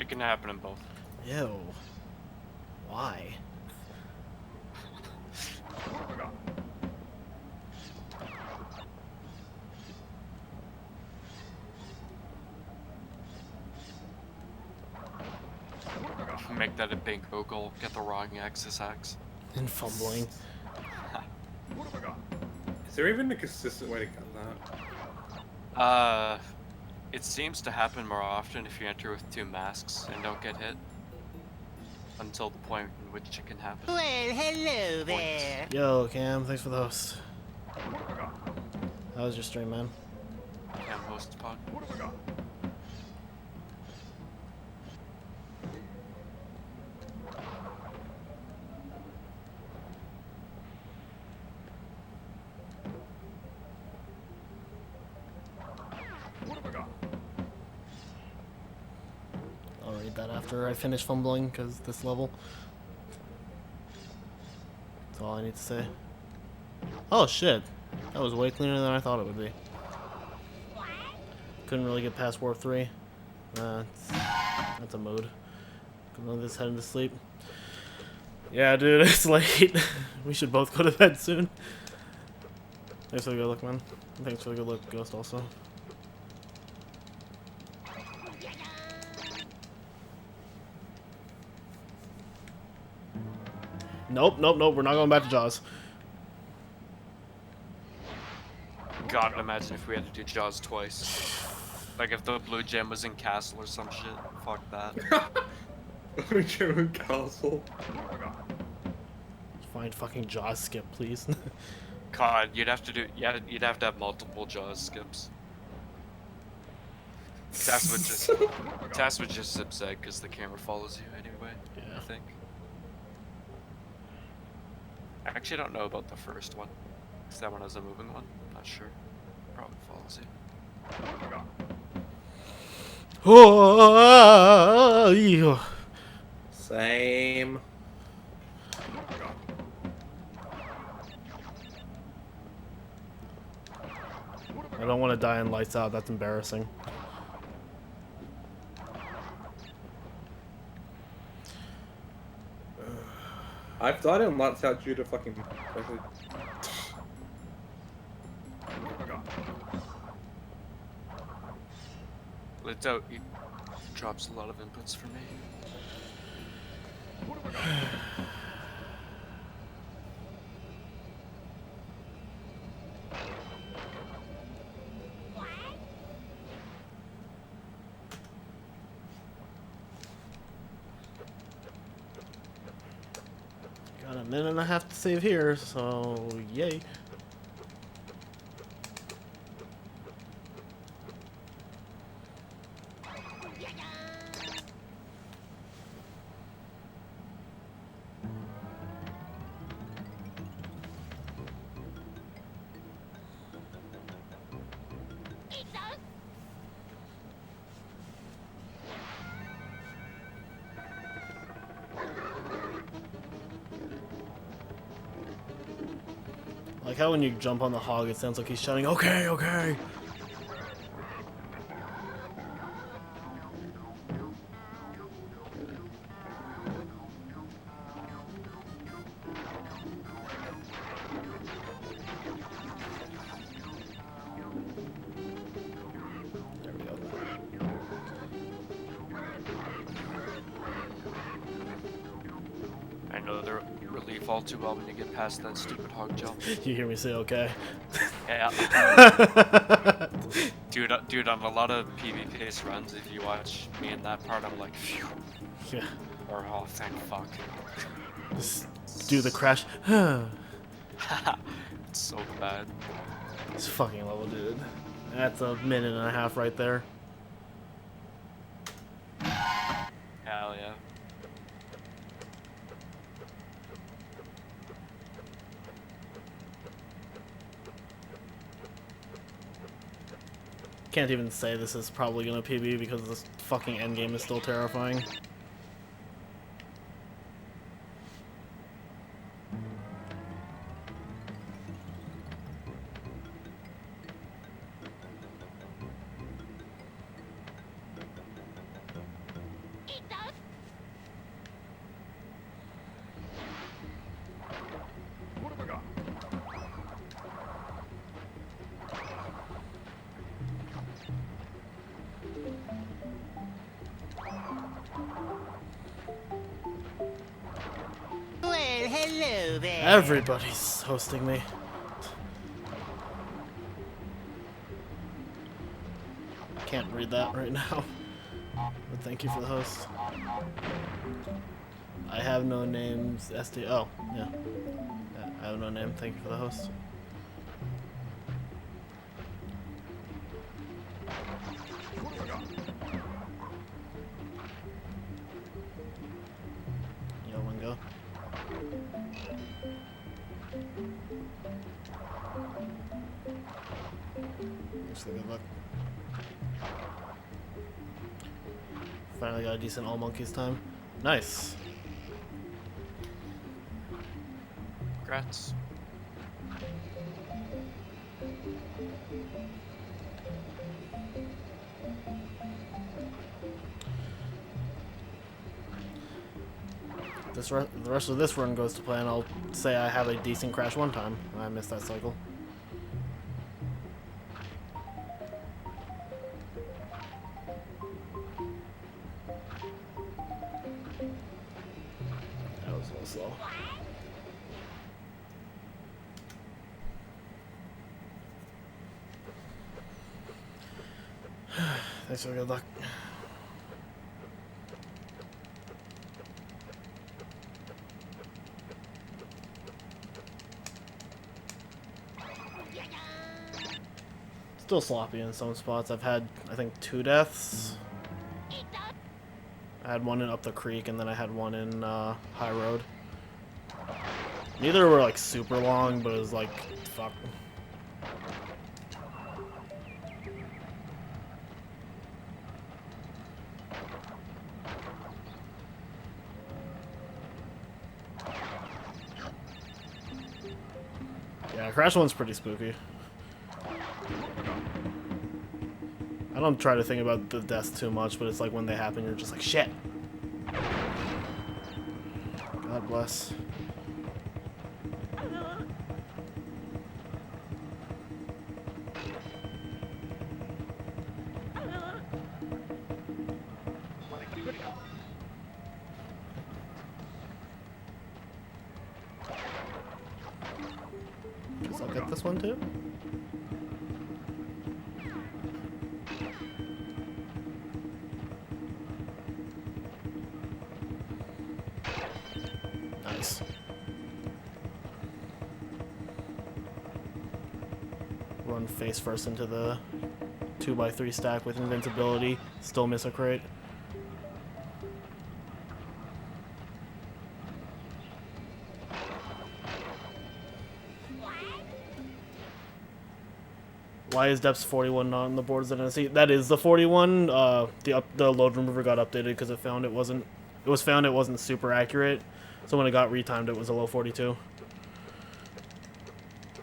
It can happen in both. Ew. Why? Make that a bingo goal. Get the wrong axis axe. And fumbling. Is there even a consistent way to get that? It seems to happen more often if you enter with 2 masks and don't get hit. Until the point in which it can happen. Well, hello there. Yo, Cam, thanks for the host. How was your stream, man? Cam host pod. I'll read that after I finish fumbling, because this level. That's all I need to say. Oh shit. That was way cleaner than I thought it would be. Couldn't really get past Warp 3. That's a mode. Couldn't really just heading to sleep. Yeah, dude, it's late. We should both go to bed soon. Thanks for the good look, man. And thanks for the good look, Ghost, also. Nope, nope, nope. We're not going back to Jaws. God, imagine if we had to do Jaws twice. Like if the blue gem was in Castle or some shit. Fuck that. German castle. Find fucking Jaws skip, please. God, you'd have to do. Yeah, you'd have to have multiple Jaws skips. Tass would just zigzag because the camera follows you anyway. Yeah. I think. I actually don't know about the first one. Is that one has a moving one? Not sure. Probably follows you. Oh, ew. Same. I don't want to die in Lights Out. That's embarrassing. I've died in Lights Out due to fucking... Lights Out drops a lot of inputs for me. Got a minute and a half to save here, so yay. Like how when you jump on the hog, it sounds like he's shouting, "Okay, okay." There we go. I know the relief all too well when you get past that stupid hog jump. You hear me say "okay"? Yeah. Dude, on a lot of PvP runs, if you watch me in that part, I'm like, phew. Yeah. Or, oh, thank fuck. Just do the crash. It's so bad. This fucking level, dude. That's a minute and a half right there. Hell yeah. Can't even say this is probably gonna PB because this fucking endgame is still terrifying. Hello there. Everybody's hosting me. Can't read that right now. But thank you for the host. I have no names. SD. Oh, yeah. I have no name. Thank you for the host. Yo, one go. Wish them good luck. Finally got a decent all monkeys time. Nice. Congrats. The rest of this run goes to plan. I'll say I have a decent crash one time. I missed that cycle. That was a little slow. Thanks for the good luck. Still sloppy in some spots. I've had, I think, 2 deaths. I had one in Up the Creek, and then I had one in High Road. Neither were like super long, but it was like, fuck. Yeah, Crash one's pretty spooky. I don't try to think about the deaths too much, but it's like when they happen, you're just like, shit. God bless. Guess I'll get this one too. Nice. Run face first into the 2x3 stack with invincibility. Still miss a crate. Why is depths 41 not on the boards that I see? That is the 41. The load remover got updated because it found it wasn't. It was found it wasn't super accurate. So when it got retimed, it was a low 42.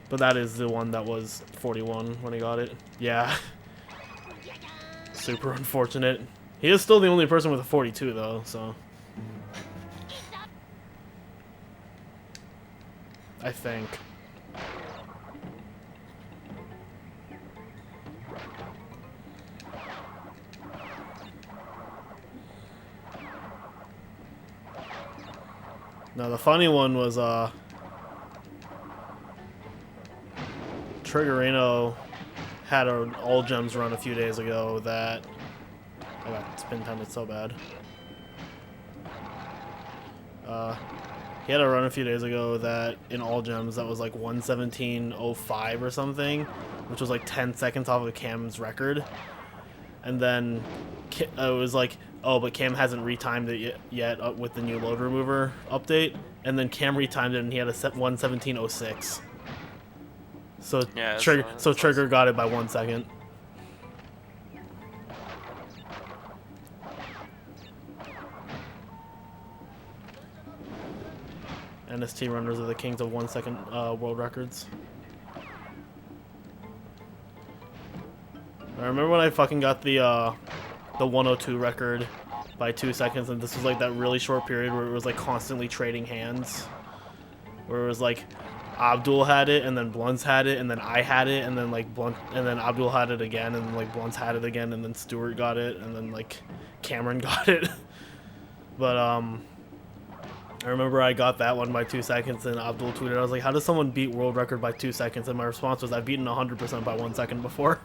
But that is the one that was 41 when he got it. Yeah. Super unfortunate. He is still the only person with a 42 though, so. I think. No, the funny one was Triggerino had an all gems run a few days ago that I got spin time. It's so bad. He had a run a few days ago that in all gems that was like 1:17:05 or something, which was like 10 seconds off of Cam's record. And then it was like, oh, but Cam hasn't retimed it yet with the new load remover update. And then Cam retimed it and he had a 1:17:06. So Yeah, Trigger got it by 1 second. NST runners are the kings of 1 second world records. I remember when I fucking got the 102 record by 2 seconds, and this was like that really short period where it was like constantly trading hands. Where it was like Abdul had it, and then Blunts had it, and then I had it, and then like Blunt, and then Abdul had it again, and then like Blunts had it again, and then Stewart got it, and then like Cameron got it. But I remember I got that one by 2 seconds, and Abdul tweeted, I was like, how does someone beat world record by 2 seconds? And my response was, I've beaten 100% by 1 second before.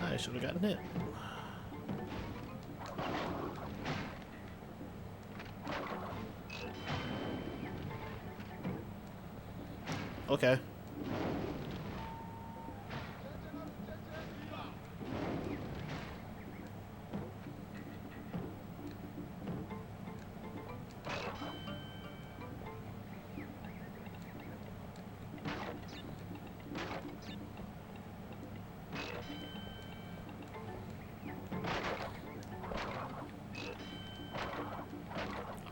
I should have gotten hit. Okay.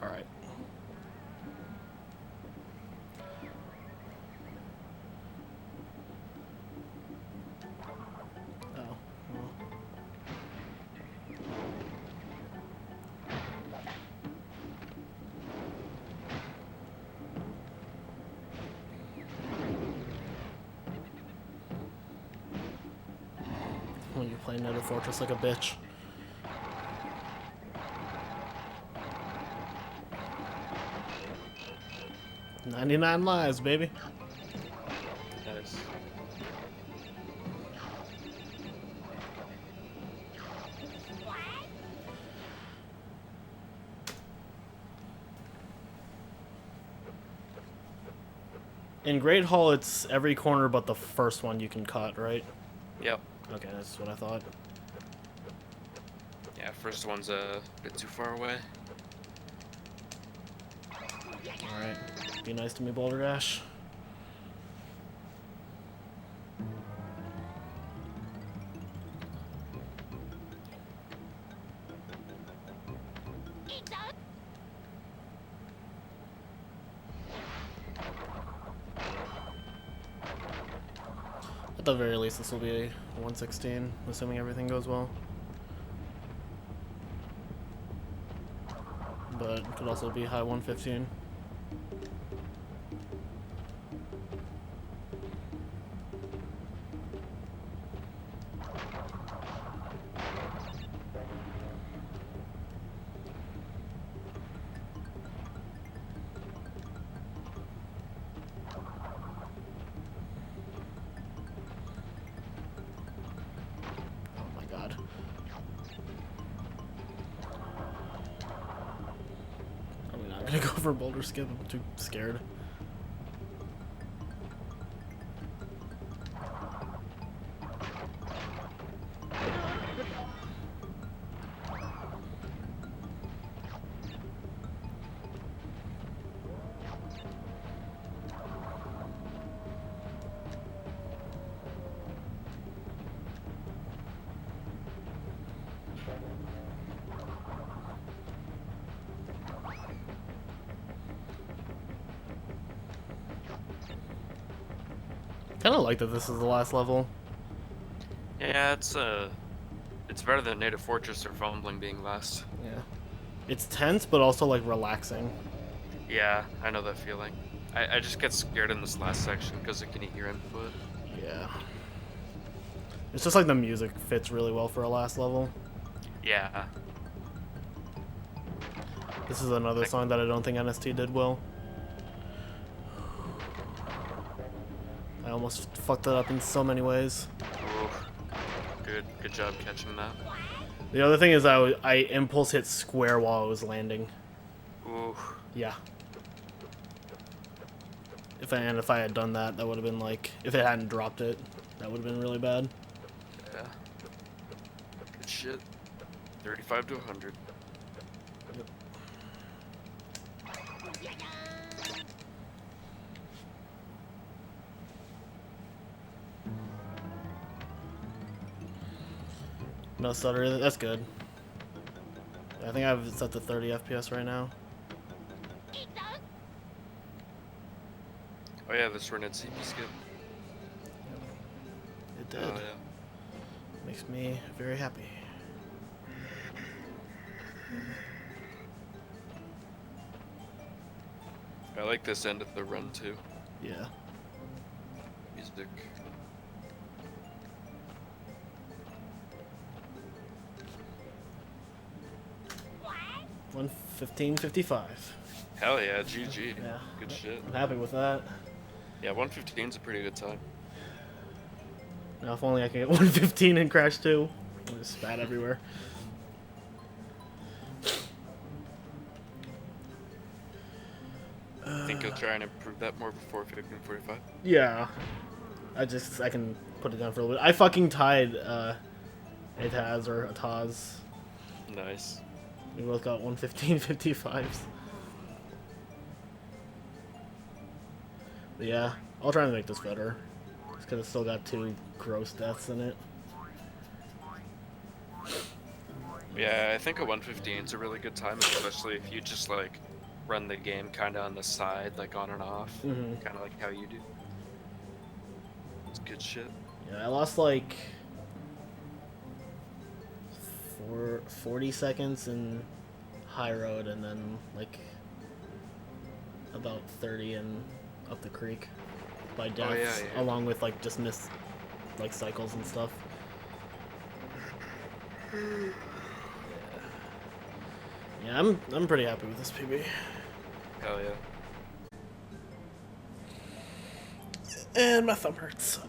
All right. Oh. Well. When you play Nether Fortress like a bitch. "99 lives, baby." Nice. In Great Hall, it's every corner but the first one you can cut, right? Yep. Okay, that's what I thought. Yeah, first one's a bit too far away. Alright. Be nice to me, Boulder Dash. At the very least, this will be a 116, assuming everything goes well. But it could also be high 115. Oh my god. I'm not gonna go for boulder skip, I'm too scared. Kind of like that this is the last level. Yeah, it's better than Native Fortress or Fumbling being last. Yeah. It's tense, but also like relaxing. Yeah, I know that feeling. I just get scared in this last section because I can hear input. Yeah. It's just like the music fits really well for a last level. Yeah. This is another song that I don't think NST did well. I almost fucked it up in so many ways. Ooh. Good job catching that. The other thing is I impulse hit square while I was landing. Ooh. Yeah. If I had done that, that would have been like, if it hadn't dropped it, that would have been really bad. Yeah. Good shit. 35 to 100. No stutter, that's good. I think I have it set to 30 FPS right now. Oh yeah, this run had CP skip. It did. Oh yeah. Makes me very happy. I like this end of the run too. Yeah. Music. What? 1:15:55. Hell yeah, GG. Yeah. Good shit. I'm happy with that. Yeah, 1:15 is a pretty good time. Now if only I can get 1:15 in Crash 2. I just spat everywhere. Think you'll try and improve that more before 15:45? Yeah. I can put it down for a little bit. I fucking tied Ataz or Ataz. Nice. We both got 1:15:55s. But yeah, I'll try and make this better. Just because it's still got 2 gross deaths in it. Yeah, I think a 1:15 is a really good time, especially if you just like run the game kind of on the side, like on and off, Mhm. kind of like how you do. It's good shit. Yeah, I lost like 40 seconds in High Road and then like about 30 in Up the Creek by deaths, yeah. along with like just missed like cycles and stuff. Yeah, I'm pretty happy with this PB. Hell yeah. And my thumb hurts.